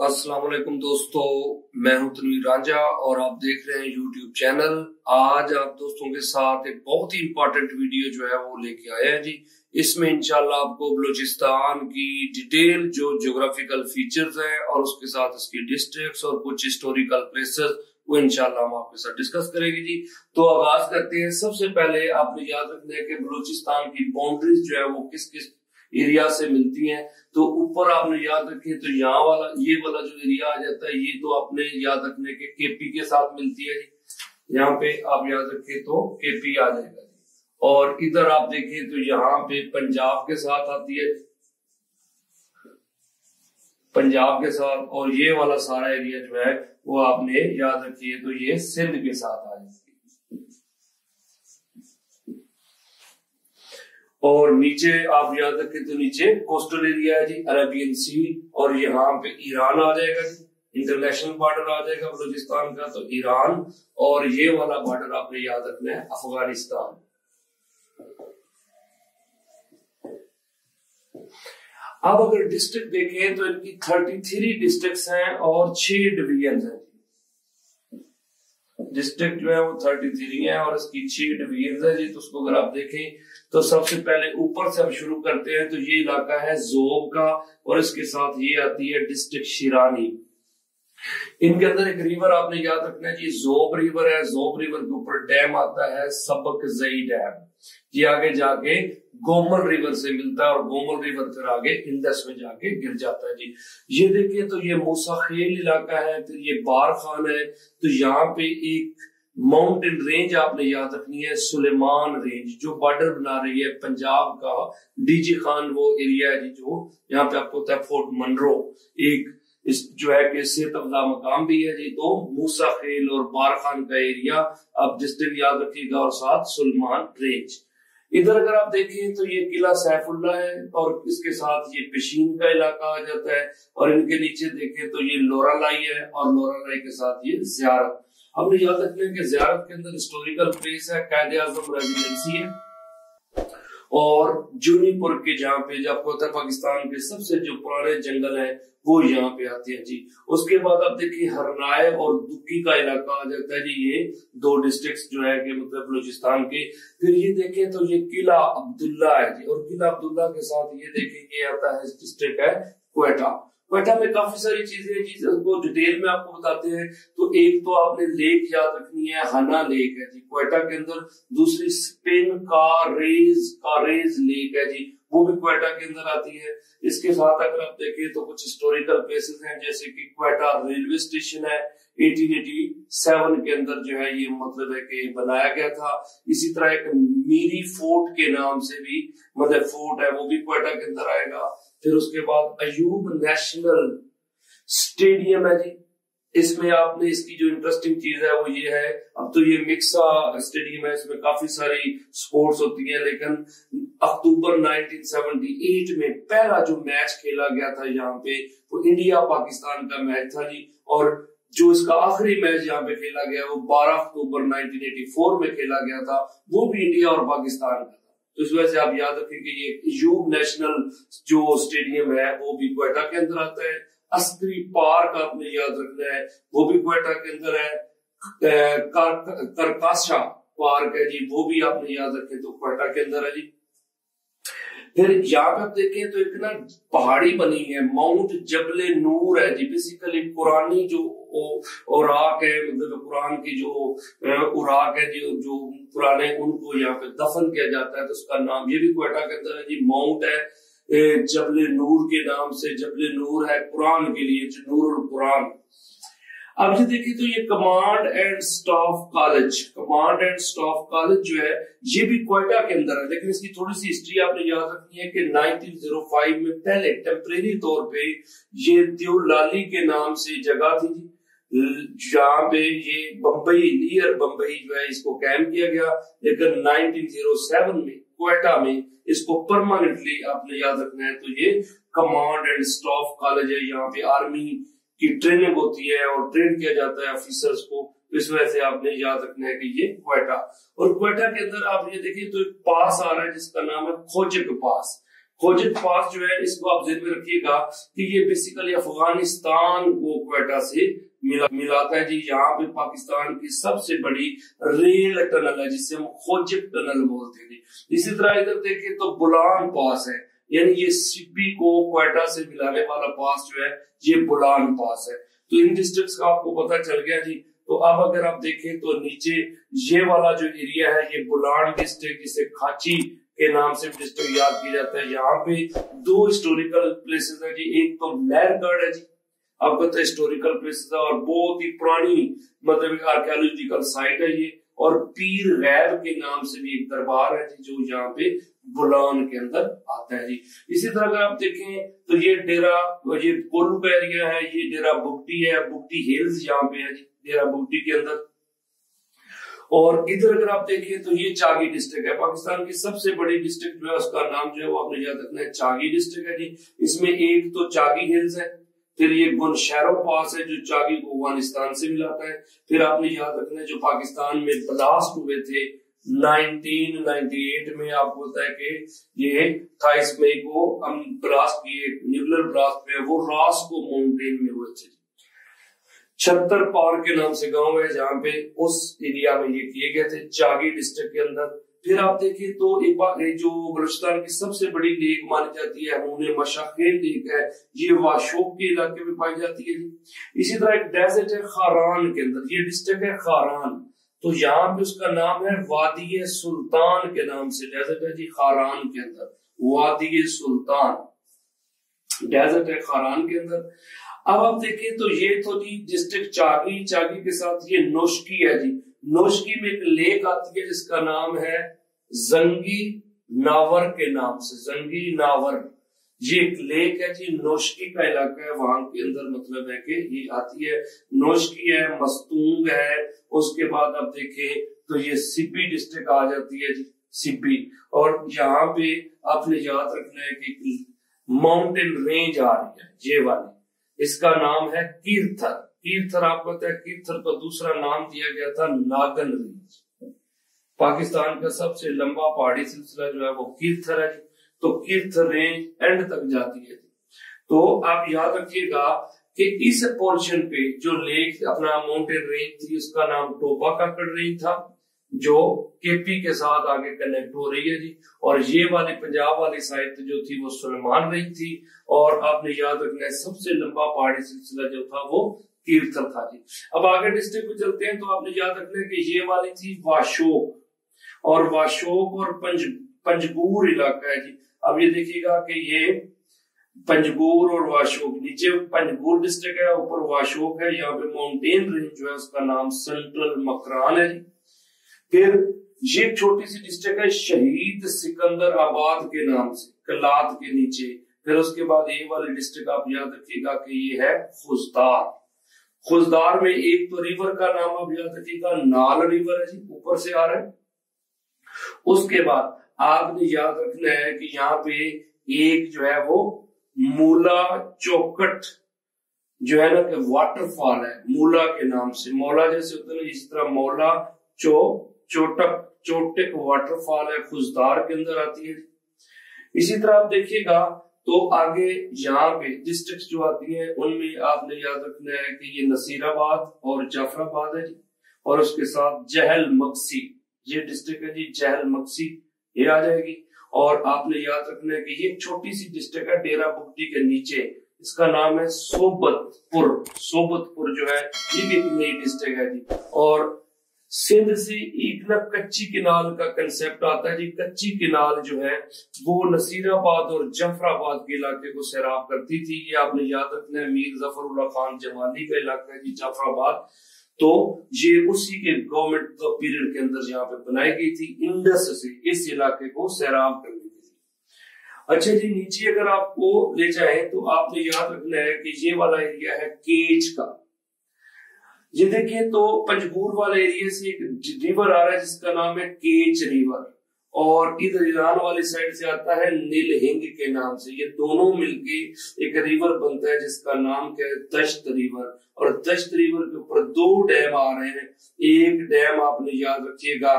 अस्सलाम वालेकुम दोस्तों, मैं हूं तनवीर रांझा और आप देख रहे हैं यूट्यूब चैनल। आज आप दोस्तों के साथ एक बहुत ही इंपॉर्टेंट वीडियो जो है वो लेके आए हैं जी। इसमें इंशाल्लाह आपको बलूचिस्तान की डिटेल जो ज्योग्राफिकल फीचर्स हैं और उसके साथ इसकी डिस्ट्रिक्ट्स और कुछ हिस्टोरिकल प्लेसेस वो इंशाल्लाह हम आपके साथ डिस्कस करेंगे जी। तो आगाज करते हैं। सबसे पहले आपने याद रखना है कि बलूचिस्तान की बाउंड्रीज जो है वो किस किस एरिया से मिलती हैं। तो ऊपर आपने याद रखे तो यहाँ वाला ये वाला जो एरिया आ जाता है, ये तो आपने याद रखने के केपी के साथ मिलती है जी। यहाँ पे आप याद रखें तो केपी आ जाएगा जी। और इधर आप देखें तो यहाँ पे पंजाब के साथ आती है, पंजाब के साथ। और ये वाला सारा एरिया जो है वो आपने याद रखिए तो ये सिंध के साथ आ जाती है। और नीचे आप याद रखें तो नीचे कोस्टल एरिया है जी, अरेबियन सी। और यहाँ पे ईरान आ जाएगा जी, इंटरनेशनल बॉर्डर आ जाएगा बलूचिस्तान का, तो ईरान। और ये वाला बॉर्डर आपने याद रखना है अफगानिस्तान। अब अगर डिस्ट्रिक्ट देखें तो इनकी 33 डिस्ट्रिक्ट्स हैं और 6 डिवीजन हैं। डिस्ट्रिक्ट जो है वो 33 है और इसकी 6 डिवीजन है जी। तो उसको अगर आप देखें तो सबसे पहले ऊपर से हम शुरू करते हैं। तो ये इलाका है जोब का और इसके साथ ये आती है डिस्ट्रिक्ट शिरानी। इनके अंदर एक रिवर आपने याद रखना है जी, जोब रिवर है। जोब रिवर के ऊपर डैम आता है सबक जई डैम। ये आगे जाके गोमल रिवर से मिलता है और गोमल रिवर फिर आगे इंडस में जाके गिर जाता है जी। ये देखिए तो ये मूसा खेल इलाका है, फिर ये बार खान है। तो यहाँ पे एक माउंटेन रेंज आपने याद रखनी है, सुलेमान रेंज, जो बॉर्डर बना रही है पंजाब का। डीजी खान वो एरिया है जी, जो यहाँ पे आपको होता है फोर्ट मनरो, एक इस जो है कि सेहत अफजा मकाम भी है जी। तो मूसा खेल और बार खान का एरिया आप डिस्ट्रिक्ट याद रखिएगा और साथ सुलेमान रेंज। इधर अगर आप देखें तो ये किला सैफुल्ला है और इसके साथ ये पेशीन का इलाका आ जाता है। और इनके नीचे देखें तो ये लोरालाई है और लोरालाई के साथ ये ज़ियारत। हमने याद रखना है कि ज़ियारत के अंदर हिस्टोरिकल प्लेस है, कायदे आज़म रेजिडेंसी है। और जूनीपुर के जहाँ पे जो आपको होता है पाकिस्तान के सबसे जो पुराने जंगल है वो यहाँ पे आते हैं जी। उसके बाद आप देखिए हरनाय और दुक्की का इलाका आ जाता है जी। ये 2 डिस्ट्रिक्ट्स जो है कि मतलब बलूचिस्तान के। फिर ये देखें तो ये किला अब्दुल्ला है जी। और किला अब्दुल्ला के साथ ये देखें ये आता है डिस्ट्रिक्ट है क्वेटा। क्वेटा में काफी सारी चीजें जी, वो डिटेल में आपको बताते हैं। तो एक तो आपने लेक याद रखनी है, हना लेक है जी क्वेटा के अंदर। दूसरी स्पेन कारेज लेक है जी, वो भी क्वेटा के अंदर आती है। इसके साथ अगर आप देखें तो कुछ हिस्टोरिकल प्लेसेस हैं, जैसे कि क्वेटा रेलवे स्टेशन है, 1887 के अंदर जो है ये मतलब है कि बनाया गया था। इसी तरह एक मीरी फोर्ट के नाम से भी मतलब फोर्ट है, वो भी क्वेटा के अंदर आएगा। फिर उसके बाद अयूब नेशनल स्टेडियम है जी। इसमें आपने इसकी जो इंटरेस्टिंग चीज है वो ये है, अब तो ये मिक्सा स्टेडियम है, इसमें काफी सारी स्पोर्ट्स होती है। लेकिन अक्टूबर 1978 में पहला जो मैच खेला गया था यहाँ पे वो इंडिया पाकिस्तान का मैच था जी। और जो इसका आखिरी मैच यहाँ पे खेला गया वो 12 अक्टूबर 1984 में खेला गया था, वो भी इंडिया और पाकिस्तान का था। तो इस वजह से आप याद रखें कि ये अयूब नेशनल जो स्टेडियम है वो भी क्वेटा के अंदर आता है। अस्करी पार्क आपने याद रखना है, वो भी क्वेटा के अंदर है। करकाशा पार्क है जी, वो भी आपने याद रखें तो क्वेटा के अंदर है जी। फिर यहाँ पे आप देखें तो एक ना पहाड़ी बनी है, माउंट जबले नूर है जी। बेसिकली पुरानी जो औराक है, मतलब कुरान की जो उराक है जी, जो पुराने उनको यहाँ पे दफन किया जाता है, तो उसका नाम ये भी क्वेटा के अंदर है जी। माउंट है जबले नूर के नाम से, जबले नूर है कुरान के लिए, नूरुल कुरान। अब ये देखिए तो ये command and staff college, command and staff college जो है ये भी क्वेटा के अंदर है। लेकिन इसकी थोड़ी सी हिस्ट्री आपने याद रखनी है कि 1905 में पहले टेम्परेरी तौर पे ये त्यूलाली के नाम से जगह थी जी, जहाँ पे ये बम्बई नियर बम्बई जो है इसको कैम्प किया गया। लेकिन 1907 में क्वेटा में इसको परमानेंटली आपने याद रखना है तो ये कमांड एंड स्टाफ कॉलेज है। यहाँ पे आर्मी की ट्रेनिंग होती है और ट्रेन किया जाता है ऑफिसर्स को, तो इस वजह से आपने याद रखना है कि ये क्वेटा। और क्वेटा के अंदर आप ये देखिए तो एक पास आ रहा है जिसका नाम है खोजक पास। خوجت پاس جو ہے اس کو آپ ذہن میں رکھیے گا کہ یہ بیسیکلی افغانستان کو کوئٹہ سے ملاتا ہے جی. یہاں پہ پاکستان کی سب سے بڑی ریل ٹنل ہے جسے ہم خوجت ٹنل بولتے ہیں جی. اسی طرح ادھر دیکھیں تو بولان پاس ہے, یعنی یہ سپی کو کوئٹہ سے ملانے والا پاس جو ہے یہ بولان پاس ہے. تو ان ڈسٹرکٹس کا آپ کو پتہ چل گیا جی. تو اب اگر آپ دیکھیں تو نیچے یہ والا جو ایریا ہے یہ بولان ڈسٹرکٹ جسے کھاچی کے نام سے ڈسٹرکٹ یاد کیا جاتا ہے. یہاں پہ 2 ہسٹوریکل پلیسز ہیں جی. ایک تو لہر گڑھ ہے جی, آپ کو ہسٹوریکل پلیسز ہے اور بہت ہی پرانی مطلب آرکیالوجیکل سائٹ ہے یہ. اور پیر غیب کے نام سے بھی ایک دربار ہے جی جو یہاں پہ بولان کے اندر آتا ہے جی. اسی طرح اگر آپ دیکھیں تو یہ ڈیرا, یہ کولو ایریا ہے, یہ ڈیرا بگٹی ہے, بگٹی ہلز یہاں پہ ہے جی ڈیرا بگٹی کے اندر. اور ادھر اگر آپ دیکھیں تو یہ چاگی ڈسٹرکٹ ہے. پاکستان کی سب سے بڑی ڈسٹرکٹ جو ہے اس کا نام جو ہے وہ آپ نے یاد رکھنا ہے چاگی ڈسٹرکٹ ہے جی. اس میں ایک تو چاگی ہلز ہے, پھر یہ گنشیرو پاس ہے جو چاگی کو افغانستان سے ملاتا ہے. پھر آپ نے یاد رکھنا ہے جو پاکستان میں بلاسٹ ہوئے تھے 1998 میں, آپ کو بتایا کہ یہ 28 مئی کو ہم بلاسٹ کیے, نیوکلر بلاسٹ میں وہ راسکو ماؤنٹین میں ہوئے تھے. 76 پار کے نام سے گاؤں ہے جہاں پہ اس ایریا میں یہ کیے گئے تھے چاگی ڈسٹرکٹ کے اندر. پھر آپ دیکھیں تو ایک بات جو بلوچستان کی سب سے بڑی لیک مانی جاتی ہے ہمون مشاخیل لیک ہے, یہ واشوق کے علاقے میں پائی جاتی ہے. اسی طرح ایک ڈیزرٹ ہے خاران کے اندر, یہ ڈسٹرکٹ ہے خاران, تو یہاں پہ اس کا نام ہے وادی سلطان کے نام سے ڈیزرٹ ہے جی خاران کے اندر. وادی سلطان ڈیزرٹ ہے خاران کے اندر. اب آپ دیکھیں تو یہ تو جی ڈسٹرکٹ چاگی, چاگی کے ساتھ یہ نوشکی ہے جی. نوشکی میں ایک لیک آتی ہے جس کا نام ہے زنگی ناور کے نام سے, زنگی ناور یہ ایک لیک ہے جی. نوشکی کا علاقہ ہے وہاں کے اندر, مطلب ہے کہ یہ آتی ہے نوشکی ہے, مستونگ ہے. اس کے بعد آپ دیکھیں تو یہ سپی ڈسٹرکٹ آ جاتی ہے جی سپی. اور یہاں پہ آپ نے یاد رکھنا ہے کہ ماؤنٹین رینج آ رہی ہے یہ والی, اس کا نام ہے کیرتھر. کیرتھر آپ کو پتا ہے کیرتھر کو دوسرا نام دیا گیا تھا ناگن رینج. پاکستان کا سب سے لمبا پہاڑی سلسلہ جو ہے وہ کیرتھر ہے. تو کیرتھر رینج اینڈ تک جاتی ہے. تو آپ یاد رکھیے گا کہ اس پورشن پہ جو لیک اپنا ماؤنٹین رینج تھی اس کا نام ٹوپا کاکڑ رینج تھا جو کے پی کے ساتھ آگے کنیکٹ ہو رہی ہے جی. اور یہ والی پنجاب والی سائٹ جو تھی وہ سلیمان رینج تھی. اور آپ نے یاد رکھنا ہے سب سے لمبا پہاڑی سلسلہ جو تھا وہ کیرتھر تھا جی. اب آگے ڈسٹرکٹ پہ چلتے ہیں تو آپ نے یاد رکھنا ہے کہ یہ والی تھی واشوق, اور واشوق اور پنجگور علاقہ ہے جی. اب یہ دیکھیے گا کہ یہ پنجگور اور واشوق, نیچے پنجگور ڈسٹرکٹ ہے, اوپر واشوق ہے. یہاں پہ ماؤنٹین رینج جو ہے اس کا نام سینٹرل مکران ہے جی. پھر یہ چھوٹی سی ڈسٹرکٹ ہے شہید سکندر آباد کے نام سے, کلات کے نیچے. پھر اس کے بعد یہ والی ڈسٹرکٹ آپ یاد رکھیے گا کہ یہ ہے خوزدار. خوزدار میں ایک تو ریور کا نام آپ یاد رکھیے گا نال ریور ہے جی, اوپر سے آ رہا ہے. اس کے بعد آپ نے یاد رکھنا ہے کہ یہاں پہ ایک جو ہے وہ مولا چوکٹ جو ہے نا کہ واٹر فال ہے مولا کے نام سے. مولا جیسے ہوتا ہے اسی طرح مولا چوٹک واٹر فال ہے, خوزدار کے اندر آتی ہے. اسی طرح آپ دیکھیے گا تو آگے یہاں پہ ڈسٹرکٹ جو آتی ہیں ان میں آپ نے یاد رکھنا ہے کہ یہ نصیر آباد اور جعفر آباد ہے جی. اور اس کے ساتھ جہل مکسی یہ ڈسٹرکٹ ہے جی, جہل مکسی یہ آ جائے گی. اور آپ نے یاد رکھنا ہے کہ یہ چھوٹی سی ڈسٹرکٹ ہے ڈیرا بگٹی کے نیچے, اس کا نام ہے صوبت پور. صوبت پور جو ہے یہ بھی ایک نئی ڈسٹرکٹ ہے جی. اور سندھ سے ایک نہ کچی کنال کا کنسپٹ آتا ہے جی. کچی کنال جو ہے وہ نصیر آباد اور جعفر آباد کے علاقے کو سیراب کرتی تھی. یہ آپ نے یاد رکھنا ہے میر ظفر اللہ خان جمالی کا علاقہ ہے جی جعفر آباد. تو یہ اسی کے گورنمنٹ پیریڈ کے اندر یہاں پہ بنائی گئی تھی انڈس سے اس علاقے کو سیراب کرنے کے لیے. اچھا جی نیچے اگر آپ کو لے جائیں تو آپ نے یاد رکھنا ہے کہ یہ والا ایریا ہے کیچ کا. یہ دیکھیں تو پنجگور والے ایریا سے ایک ریور آ رہا ہے جس کا نام ہے کیچ ریور, اور ادھر ایران والی سائڈ سے آتا ہے نیل ہنگ کے نام سے. یہ دونوں مل کے ایک ریور بنتا ہے جس کا نام کیا ہے دشت ریور. اور دشت ریور کے اوپر 2 ڈیم آ رہے ہیں. ایک ڈیم آپ نے یاد رکھیے گا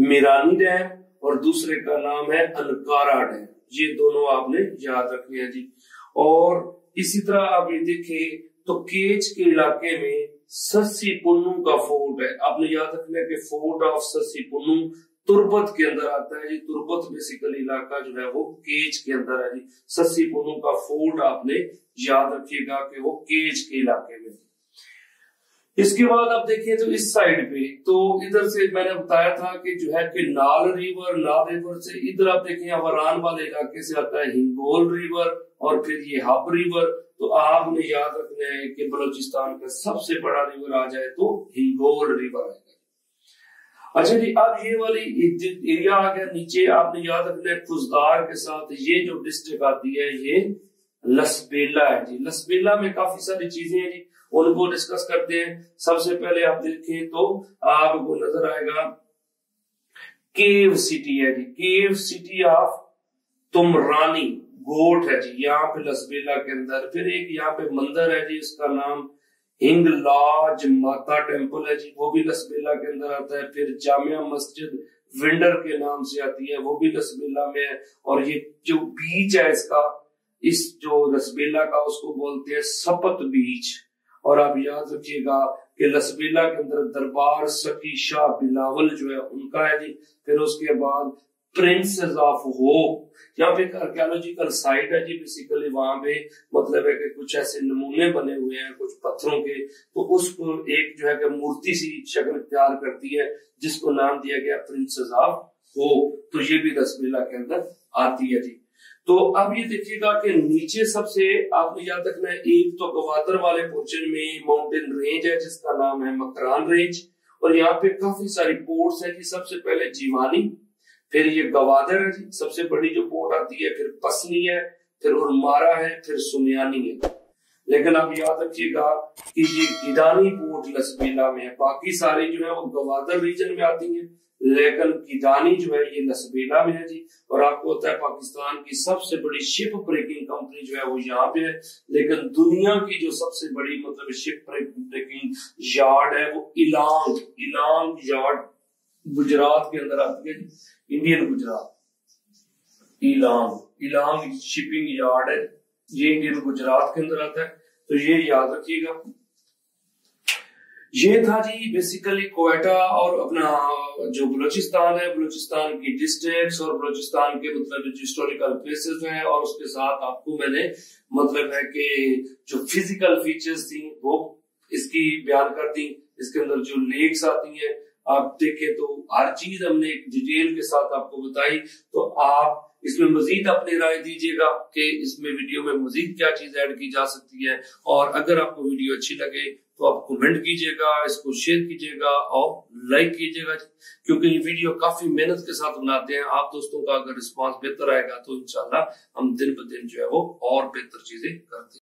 میرانی ڈیم, और दूसरे का नाम है अनकारा डैम। ये दोनों आपने याद रखने हैं जी। और इसी तरह आप ये देखें तो केच के इलाके में सस्सी पुन्नू का फोर्ट है। आपने याद रखना है कि फोर्ट ऑफ सस्सी पुन्नू तुर्बत के अंदर आता है जी। तुर्बत बेसिकली इलाका जो है वो केच के अंदर है जी। सस्सी पुन्नू का फोर्ट आपने याद रखिएगा कि वो केच के इलाके में। इसके बाद आप देखिए तो इस साइड पे तो इधर से मैंने बताया था कि जो है कि नाल रिवर से इधर आप देखें अवरान वाले इलाके से आता है हिंगोल रिवर और फिर ये हब रिवर। तो आपने याद रखना है कि बलूचिस्तान का सबसे बड़ा रिवर आ जाए तो हिंगोल रिवर आएगा। अच्छा जी, अब ये वाली एरिया आ गया नीचे। आपने याद रखना है खुजदार के साथ ये जो डिस्ट्रिक्ट आती है ये लसबेला है जी। लसबेला में काफी सारी चीजें हैं जी, उनको डिस्कस करते हैं। सबसे पहले आप देखें तो आपको नजर आएगा केव सिटी है जी। केव सिटी ऑफ तुमरानी गोट है जी, यहाँ पे लसबेला के अंदर। फिर एक यहाँ पे मंदिर है जी, इसका नाम हिंगलाज माता टेम्पल है जी, वो भी लसबेला के अंदर आता है। फिर जामिया मस्जिद विंडर के नाम से आती है, वो भी लसबेला में है। और ये जो बीच है इसका, इस जो लसबेला का उसको बोलते हैं सपत बीच। और आप याद रखिएगा कि लसबेला के अंदर दरबार सखी शाह बिलावल जो है उनका है जी। फिर उसके बाद प्रिंसेस ऑफ होप, यहाँ पे एक आर्कियोलॉजिकल साइट है जी। बेसिकली वहां पे मतलब है कि कुछ ऐसे नमूने बने हुए हैं कुछ पत्थरों के, तो उसको एक जो है कि मूर्ति सी शक्ल तैयार करती है जिसको नाम दिया गया प्रिंसेस ऑफ होप। तो ये भी लसबेला के अंदर आती है जी। तो अब ये देखिएगा कि नीचे सबसे आपने याद रखना है, एक तो गवादर वाले पोर्शन में माउंटेन रेंज है जिसका नाम है मकरान रेंज। और यहाँ पे काफी सारी पोर्ट्स है जी। सबसे पहले जीवानी, फिर ये गवादर है जी सबसे बड़ी जो पोर्ट आती है, फिर पसनी है, फिर उर्मारा है, फिर सुमयानी है। लेकिन आप याद रखिएगा कि ये गिदानी पोर्ट लसबेला में है। बाकी सारी जो है वो गवादर रीजन में आती है, लेकिन गिदानी जो है ये लसबेला में है जी। और आपको होता है पाकिस्तान की सबसे बड़ी शिप ब्रेकिंग कंपनी जो है वो यहाँ पे है। लेकिन दुनिया की जो सबसे बड़ी मतलब शिप ब्रेकिंग यार्ड है वो इलांग यार्ड गुजरात के अंदर आती है जी। इंडियन गुजरात इलांग शिपिंग यार्ड है, ये इंडियन गुजरात के अंदर आता है। तो ये याद रखिएगा। ये था जी बेसिकली क्वेटा और अपना जो बलूचिस्तान है, बलूचिस्तान की डिस्ट्रिक्ट्स और बलूचिस्तान के मतलब जो हिस्टोरिकल प्लेसेस हैं। और उसके साथ आपको मैंने मतलब है कि जो फिजिकल फीचर्स थी वो इसकी बयान कर दी। इसके अंदर जो लेक्स आती हैं आप देखें तो हर चीज हमने डिटेल के साथ आपको बताई। तो आप इसमें मजीद अपनी राय दीजिएगा कि इसमें वीडियो में मजीद क्या चीज ऐड की जा सकती है। और अगर आपको वीडियो अच्छी लगे तो आप कमेंट कीजिएगा, इसको शेयर कीजिएगा और लाइक कीजिएगा, क्योंकि ये वीडियो काफी मेहनत के साथ बनाते हैं। आप दोस्तों का अगर रिस्पांस बेहतर आएगा तो इंशाल्लाह हम दिन ब दिन जो है वो और बेहतर चीजें करते हैं।